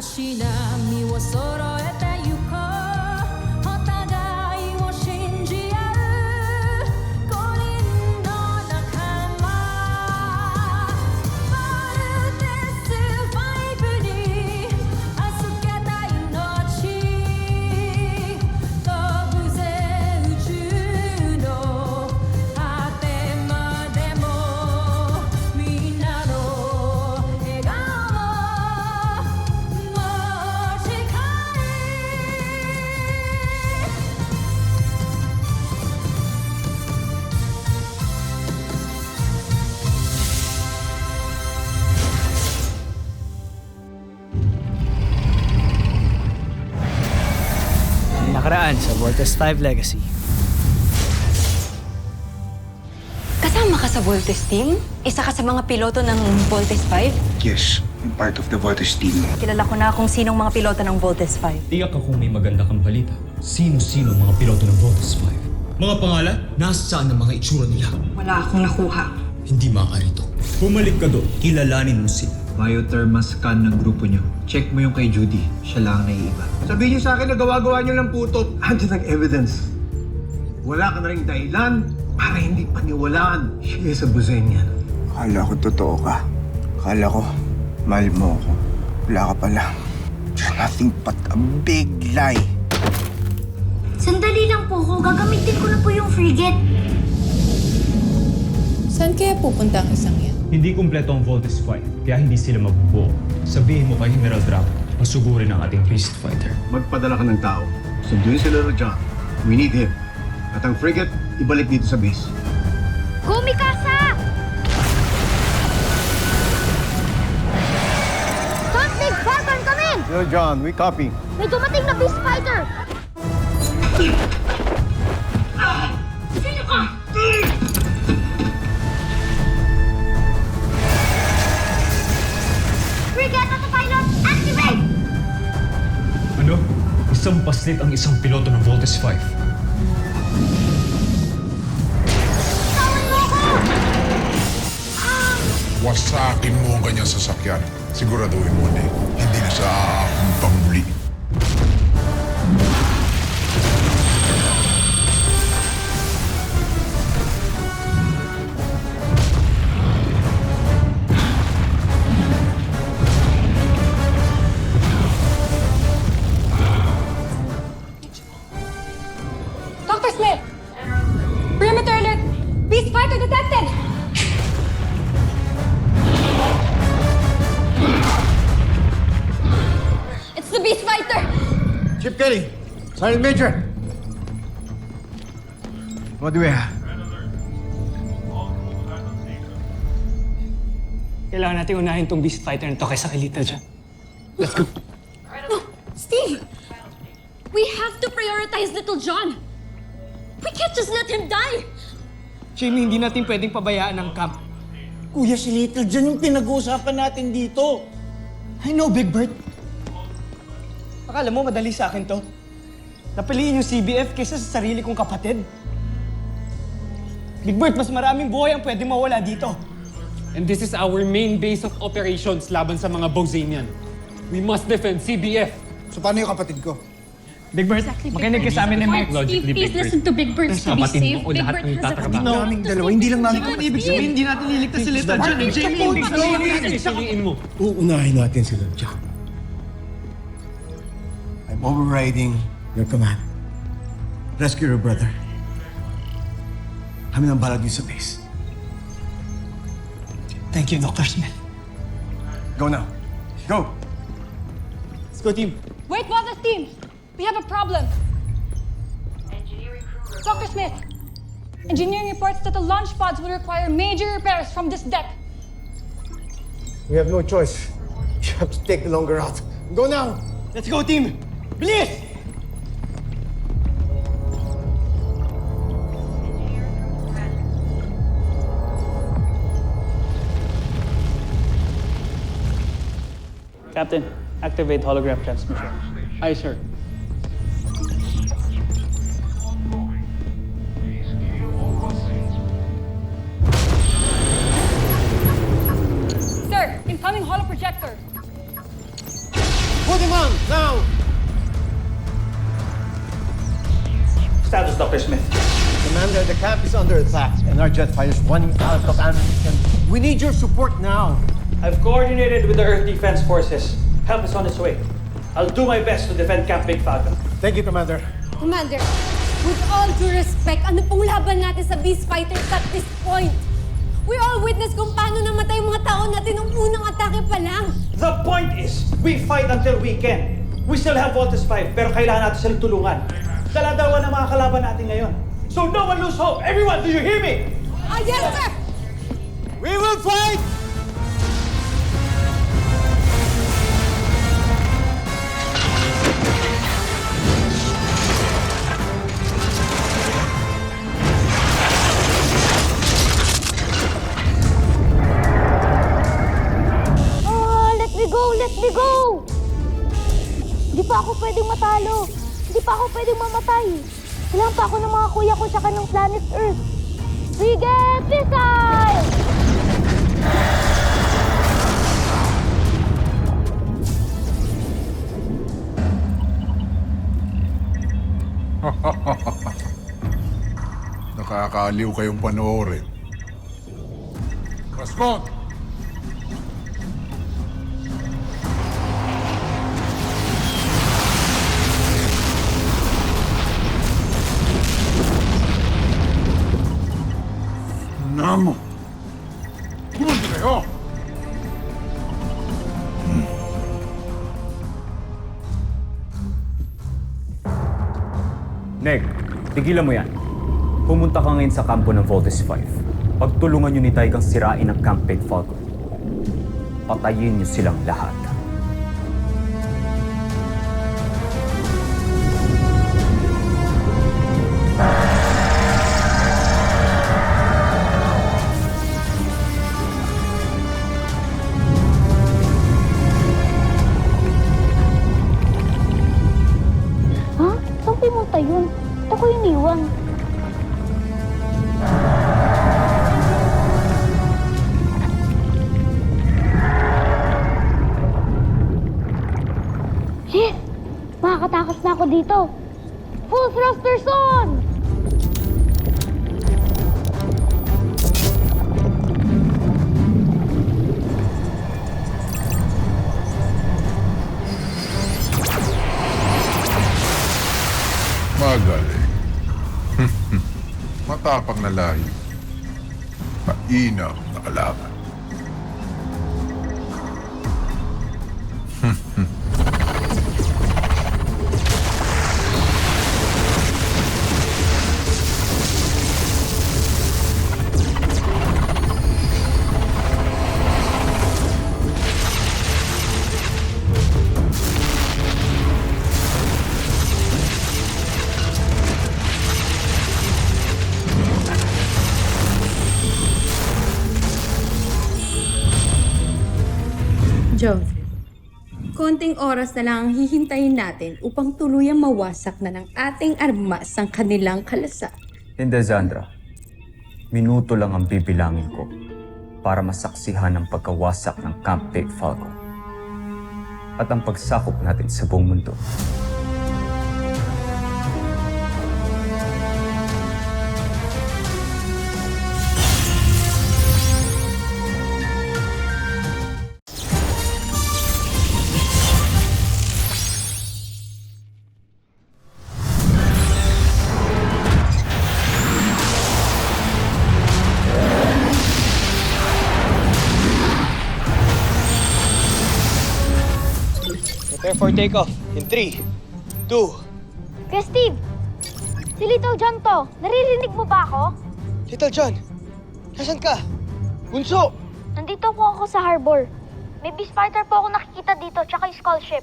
足並みを揃えてゆこうお互いを信じ合う5人の仲間まるでスーファイブに預けた命飛ぶぜ宇宙の果てまでもみんなの笑顔持ち帰Nakaraan sa Voltes 5 Legacy. Kasama ka sa Voltes team? Isa ka sa mga piloto ng Voltes 5? Yes, I'm part of the Voltes team. Kilala ko na kung sinong mga piloto ng Voltes 5. Tiyak ako may maganda kang balita. Sino-sino mga piloto ng Voltes 5? Mga pangalan? Nasaan ang mga itsura nila? Wala akong nakuha. Hindi maaari to. Bumalik ka doon. Kilalanin mo sila. Biothermal scan ng grupo nyo. Check mo yung kay Judy. Siya lang ang naiiba. Sabihin nyo sa akin na gawa-gawa nyo lang putot. Andiyan ang evidence. Wala ka na rin dahilan para hindi paniwalaan. She is a Buzenian. Akala ko totoo ka. Akala ko, mahal mo ako. Wala ka pala. You're nothing but a big lie. Sandali lang po ko. Gagamitin ko na po yung frigate. Saan kaya pupunta ang isang yan? Hindi kumpleto ang Voltes 5, kaya hindi sila mabubuo. Sabihin mo kay Emerald Draco, masugurin ang ating Beast Fighter. Magpadala ka ng tao. Sunduin sila na John. We need him. At ang frigate, ibalik dito sa base. Kumikasa! Don't Big Falcon, come in! Hello John, we copy. May dumating na Beast Fighter! Sino ka? Frigate Autopilot, activate! Ano? Isang paslit ang isang piloto ng Voltes 5. Tawan mo ko! Wasakin mo ang kanyang sasakyan. Siguraduhin mo na hindi na sa aakong pamuli. Dr. Smith! Perimeter alert! Beast Fighter detected! It's the Beast Fighter! Chip Kelly, Sergeant Major. What do we have? Kailangan natin unahin tong Beast Fighter na to kaysa kay Little John. Let's go. No, Steve! We have to prioritize Little John! We can't just let him die! Jamie, hindi natin pwedeng pabayaan ang camp. Kuya, si Little John yung pinag-uusapan natin dito. I know, Big Bird. Akala mo madali sa akin to? Napiliin yung CBF kaysa sa sarili kong kapatid. Big Bird, mas maraming buhay ang pwede mawala dito. And this is our main base of operations laban sa mga Bozanian. We must defend CBF. So paano yung kapatid ko? Big Bird, makinig ka sa amin ni Mike. Steve, please listen to Big Bird to be safe. Big Bird has a Kapatid naming dalawa, hindi lang namin kapatid. Ibig sabihin, hindi natin liligtas si Little John. Jamie, ibig sabihin, Piliin mo. Uunahin natin sila, John. I'm overriding your command. Rescue your brother. Kami nang balag sa base. Thank you, Dr. Smith. Go now. Go! Let's go, team. Wait, Voltes team! We have a problem. Dr. Smith, engineering reports that the launch pods will require major repairs from this deck. We have no choice. You have to take the longer route. Go now! Let's go, team! Bilis! Captain, activate hologram transmission. Aye, sir. Sir, incoming holoprojector. Put him on, now! Status, Dr. Smith. Commander, the camp is under attack and our jet fighters running out of ammunition. We need your support now. I've coordinated with the Earth Defense Forces. Help is on its way. I'll do my best to defend Camp Big Falcon. Thank you, Commander. Commander, with all due respect, ano pong laban natin sa Beast Fighters at this point? We all witness kung paano namatay yung mga tao natin nung unang atake pa lang. The point is, we fight until we can. We still have Voltes 5, pero kailangan natin silang tulungan. Dala-dalawa na mga kalaban natin ngayon. So no one lose hope. Everyone, do you hear me? Yes, sir! We will fight! Let me go! Hindi pa ako pwedeng matalo. Hindi pa ako pwedeng mamatay. Kailangan pa ako ng mga kuya ko tsaka ng planet Earth. Sige, missile! Nakakaaliw kayong panoorin. Pasmon! Namo! Kumunti kayo! Neg, tigilan mo yan. Pumunta ka ngayon sa kampo ng Voltes 5. Pagtulungan nyo ni Taigang sirain ang Camp Big Falcon. Patayin nyo silang lahat. Yun. Ito ko iniwan. Shit! Makakatakas na ako dito. Full thrusters on! Magaling. Matapang na lahi. Mainam na kalaban. Joseph, konting oras na lang ang hihintayin natin upang tuluyang mawasak na ng ating armas ang kanilang kalasag. Hindi, Zandra. Minuto lang ang bibilangin ko para masaksihan ang pagkawasak ng Camp Big Falcon at ang pagsakop natin sa buong mundo. Prepare for takeoff in 3, 2... Kaya Steve, si Little John to. Naririnig mo ba ako? Little John, nasan ka? Bunso! Nandito po ako sa harbor. May beast fighter po ako nakikita dito, tsaka yung skull ship.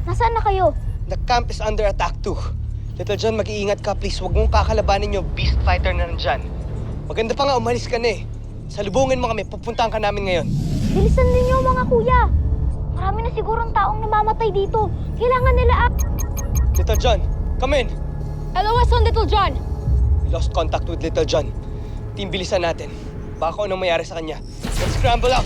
Nasaan na kayo? The camp is under attack too. Little John, mag-iingat ka please. Huwag mong kakalabanin yung beast fighter na nandyan. Maganda pa nga, umalis ka na eh. Salubungin mo kami, pupuntahan ka namin ngayon. Bilisan ninyo mga kuya. Marami na sigurong taong namamatay dito. Kailangan nila Little John, come in. LOS on Little John! We lost contact with Little John. Team, bilisan natin. Baka kung anong mayari sa kanya. Let's scramble up!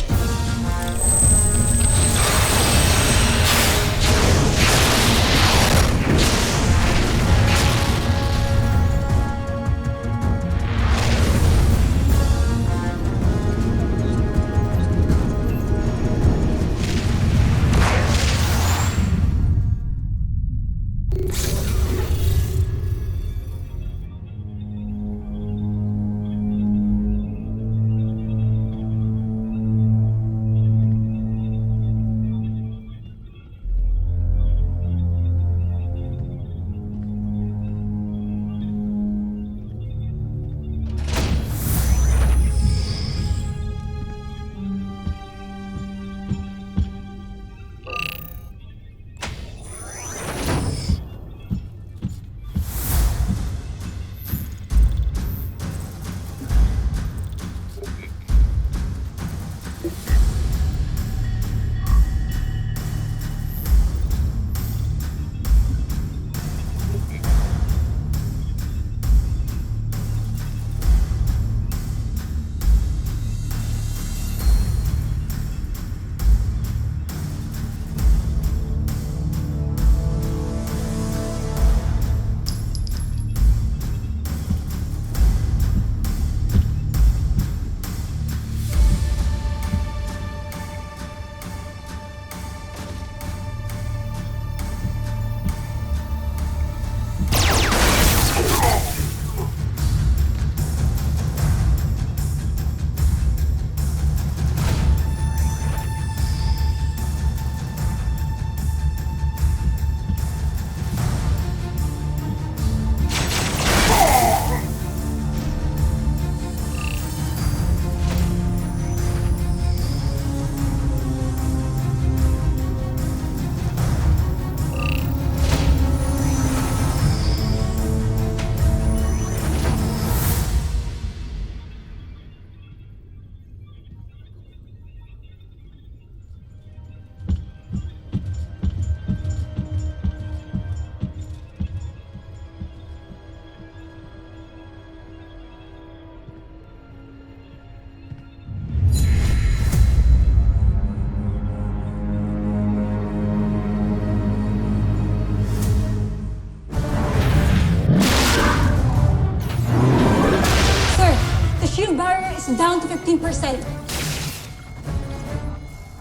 15%.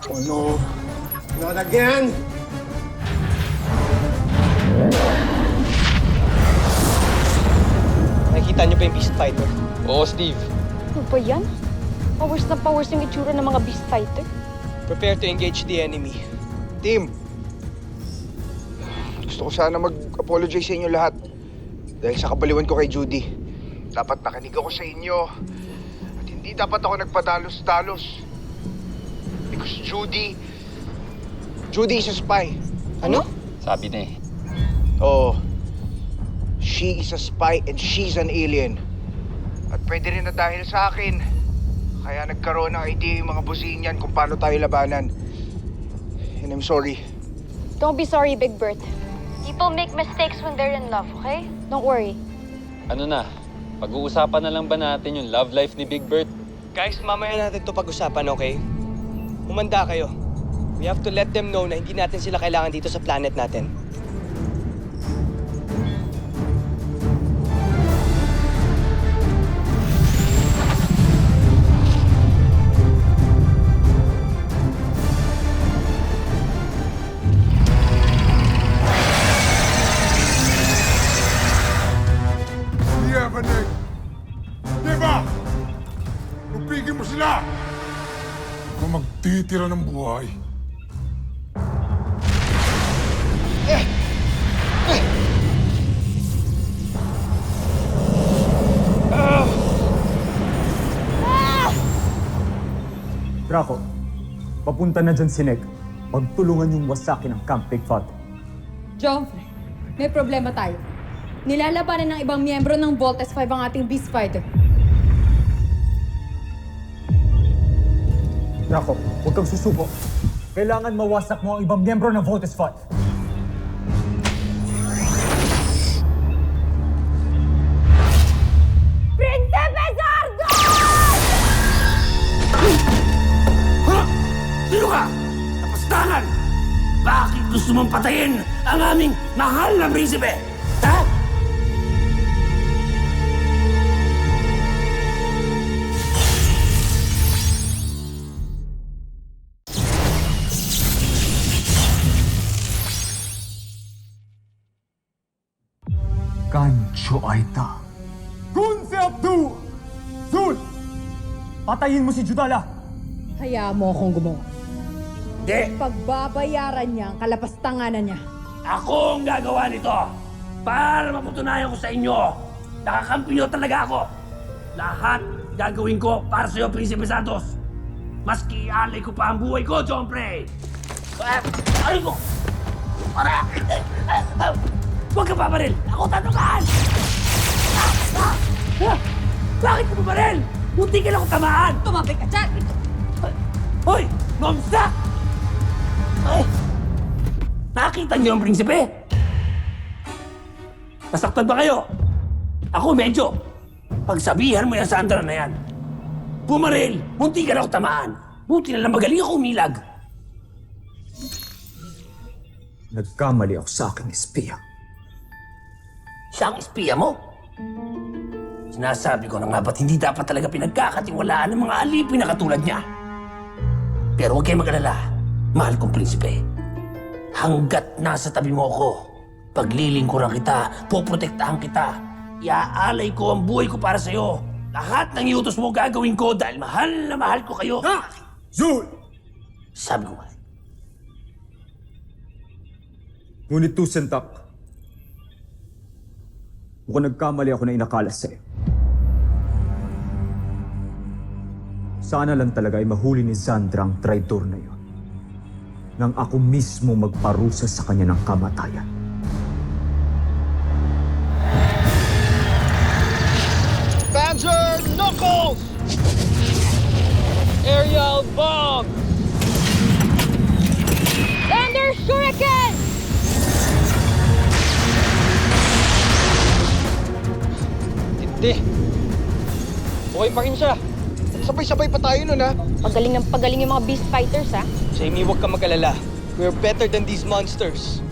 Oh no! Not again! Nakikita niyo ba yung Beast Fighter? Oo, Steve. Ano ba yan? Powers na powers yung itsura ng mga beast fighter. Prepare to engage the enemy. Team, gusto ko sana mag-apologize sa inyo lahat. Dahil sa kabaliwan ko kay Judy. Dapat nakinig ako sa inyo. At hindi dapat ako nagpadalos-dalos. Because Judy is a spy. Ano? Sabi na eh. Oo. She is a spy and she's an alien. At pwede rin na dahil sa akin. Kaya nagkaroon ng idea yung mga businyan kung paano tayo labanan. And I'm sorry. Don't be sorry, Big Bird. People make mistakes when they're in love, okay? Don't worry. Ano na? Pag-uusapan na lang ba natin yung love life ni Big Bird? Guys, mamaya natin to pag-usapan, okay? Humanda kayo. We have to let them know na hindi natin sila kailangan dito sa planet natin. Yavanek! Diba? Lupigin mo sila! Kung magtitira ng buhay. Draco, papunta na dyan si Nick. Pagtulungan yung wasakin ng Camp Big Father. Joffrey, may problema tayo. Nilalabanan ng ibang miyembro ng Voltes 5 ang ating Beast Fighter. Draco, huwag kang susuko. Kailangan mawasak mo ang ibang miyembro ng Voltes 5. Prinsipe Sardo! Sino ka? Napastangan! Bakit gusto mong patayin ang aming mahal na prinsipe? Ha? Gancho Aita. Kunse Abdu! Zul! Patayin mo si Judala! Hayaan mo akong gumawa. Hindi! Pagbabayaran niya ang kalapastanganan niya. Ako ang gagawa nito! Para mapatunayan ko sa inyo, nakakampi nyo talaga ako! Lahat gagawin ko para sa'yo, Prinsipe Santos! Maski ialay ko pa ang buhay ko, John Prey! Ay ko! Para! Huwag ka pabaril! Ako tatangaan! Bakit ka pabaril? Munti ka lang ako tamaan! Tumapik ka dyan! Hoy! Nomsta! Ay! Nakita niyo ang prinsipe? Nasaktan ba kayo? Ako medyo. Pagsabihan mo yan sa Andra na yan. Bumaril! Munti ka lang ako tamaan! Buti na lang magaling ako umilag! Nagkamali ako sa aking espiya. Siya ang espiya mo? Sinasabi ko na nga ba't hindi dapat talaga pinagkakatiwalaan ng mga alipin na katulad niya? Pero huwag kayong mag-alala, mahal kong prinsipe. Hanggat nasa tabi mo ako, paglilingkuran kita, poprotektahan kita, iaalay ko ang buhay ko para sa'yo. Lahat ng iutos mo gagawin ko dahil mahal na mahal ko kayo. Ha! Zul! Sabi ko nga. Ngunit Tusentak, mukhang nagkamali ako na inakalas sa'yo. Sana lang talaga ay mahuli ni Zandra ang traidor na yon. Nang ako mismo magparusa sa kanya ng kamatayan. Panzer Knuckles! Aerial Bomb! Thunder Shuriken! Hindi. Okay pa rin siya. Sabay-sabay pa tayo nun, ha? Pagaling yung mga beast fighters, ha? Jamie, huwag ka mag-alala. We're better than these monsters.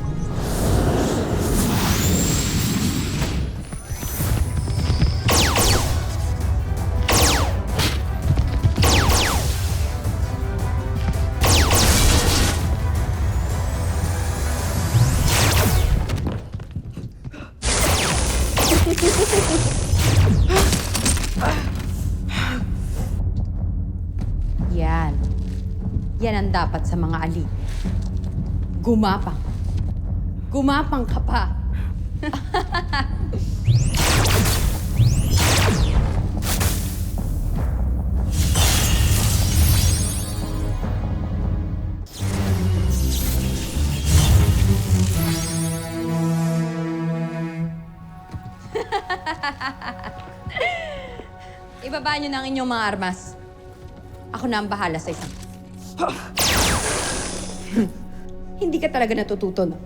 dapat sa mga alip. Gumapang. Gumapang ka pa. Ibaba niyo na ang inyong mga armas. Ako na ang bahala sa isang. Hindi ka talaga natututo, no?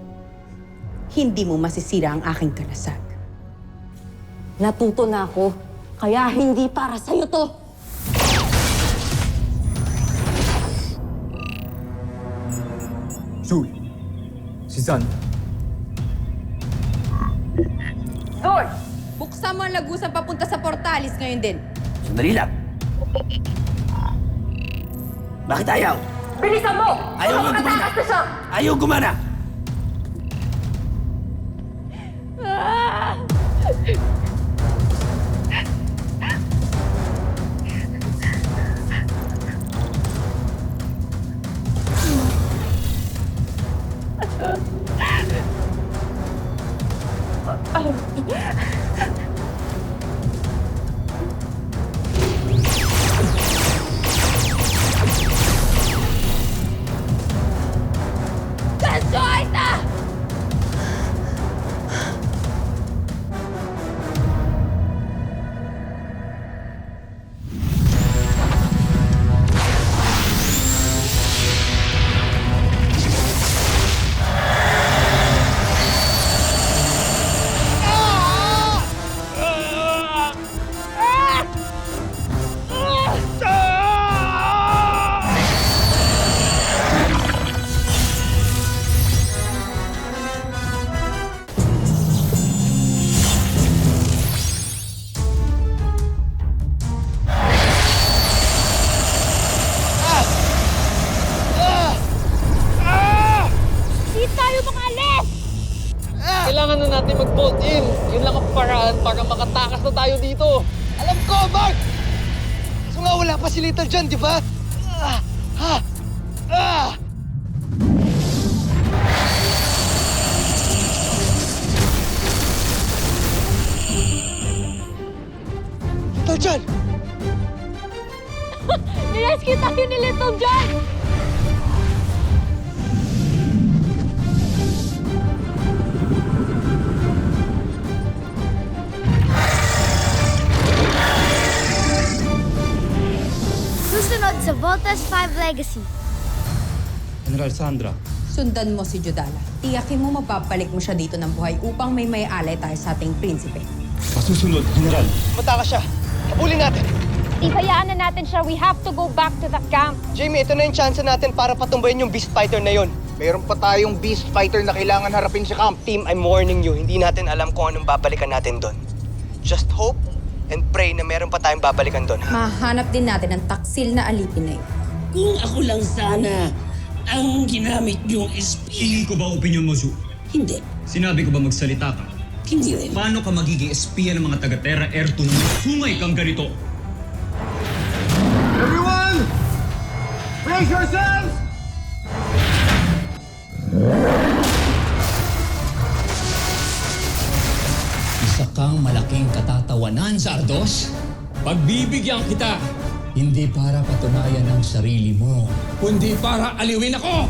Hindi mo masisira ang aking kalasag. Natuto na ako, kaya hindi para sa'yo to. Julie, si Zan. Lord! Buksan mo ang lagusan papunta sa Portalis ngayon din. Sandali lang. Bakit ayaw? Bilisan mo! Ayaw nga gumana! Ayaw gumana! Gansoita! Di tayo makaalis! Kailangan na natin mag-bolt in. Yun lang ang paraan para makatakas na tayo dito. Alam ko, Mark! So nga wala pa si Little John, di ba? Little John! Nirescue tayo ni Little John! Susunod sa Voltas 5 Legacy. General Sandra. Sundan mo si Judala. Tiyakin mo mapapalik mo siya dito ng buhay upang may alay tayo sa ating prinsipe. Masusunod, General. Mata ka siya. Habulin natin. Ibayaan na natin siya. We have to go back to the camp. Jamie, ito na yung chance natin para patumbayin yung Beast Fighter na yon. Meron pa tayong Beast Fighter na kailangan harapin sa camp. Team, I'm warning you. Hindi natin alam kung anong babalikan natin doon. Just hope and pray na meron pa tayong babalikan doon. Mahanap din natin ang taksil na alipin na yun. Kung ako lang sana ang ginamit yung SP. Tingin ko ba opinion mo, Zu? Hindi. Sinabi ko ba magsalita ka? Hindi rin. Paano ka magiging espiya ng mga taga-Terra Air 2 na may sungay kang ganito? Everyone! Brace yourselves! Isa kang malaking katatawanan, Zardos. Pagbibigyan kita, hindi para patunayan ang sarili mo, kundi para aliwin ako!